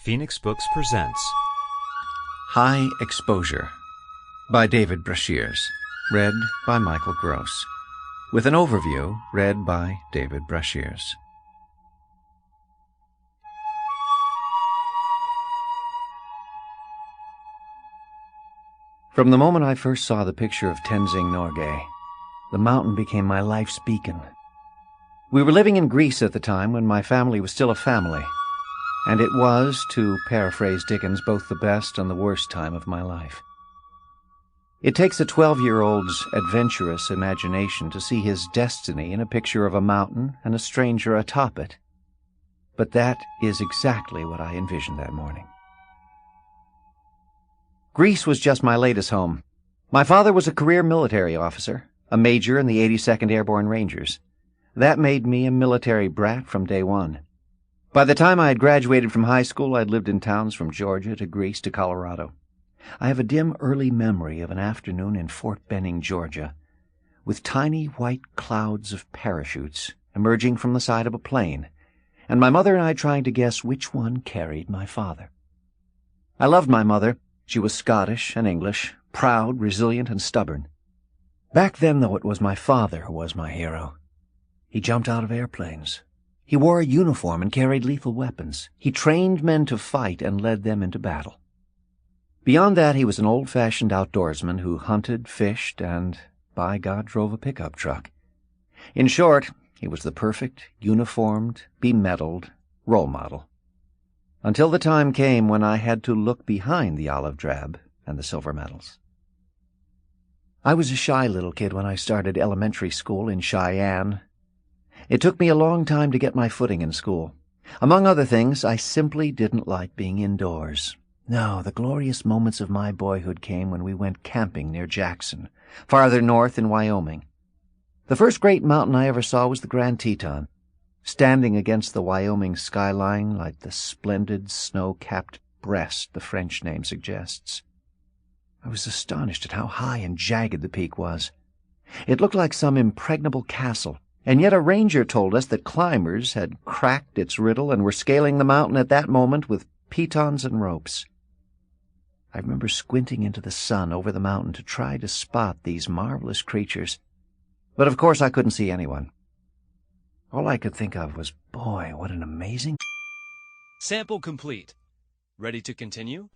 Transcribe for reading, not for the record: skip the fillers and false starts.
Phoenix Books presents High Exposure by David Breashears, read by Michael Gross, with an overview read by David Breashears. From the moment I first saw the picture of Tenzing Norgay, the mountain became my life's beacon. We were living in Greece at the time when my family was still a family, and it was, to paraphrase Dickens, both the best and the worst time of my life. It takes a 12-year-old's adventurous imagination to see his destiny in a picture of a mountain and a stranger atop it. But that is exactly what I envisioned that morning. Greece was just my latest home. My father was a career military officer, a major in the 82nd Airborne Rangers. That made me a military brat from day one. By the time I had graduated from high school, I'd lived in towns from Georgia to Greece to Colorado. I have a dim early memory of an afternoon in Fort Benning, Georgia, with tiny white clouds of parachutes emerging from the side of a plane, and my mother and I trying to guess which one carried my father. I loved my mother. She was Scottish and English, proud, resilient, and stubborn. Back then, though, it was my father who was my hero. He jumped out of airplanes. He wore a uniform and carried lethal weapons. He trained men to fight and led them into battle. Beyond that, he was an old-fashioned outdoorsman who hunted, fished, and, by God, drove a pickup truck. In short, he was the perfect, uniformed, bemedaled role model. Until the time came when I had to look behind the olive drab and the silver medals. I was a shy little kid when I started elementary school in Cheyenne. It took me a long time to get my footing in school. Among other things, I simply didn't like being indoors. No, the glorious moments of my boyhood came when we went camping near Jackson, farther north in Wyoming. The first great mountain I ever saw was the Grand Teton, standing against the Wyoming skyline like the splendid snow-capped breast the French name suggests. I was astonished at how high and jagged the peak was. It looked like some impregnable castle, and yet a ranger told us that climbers had cracked its riddle and were scaling the mountain at that moment with pitons and ropes. I remember squinting into the sun over the mountain to try to spot these marvelous creatures, but of course I couldn't see anyone. All I could think of was, boy, what an amazing... Sample complete. Ready to continue?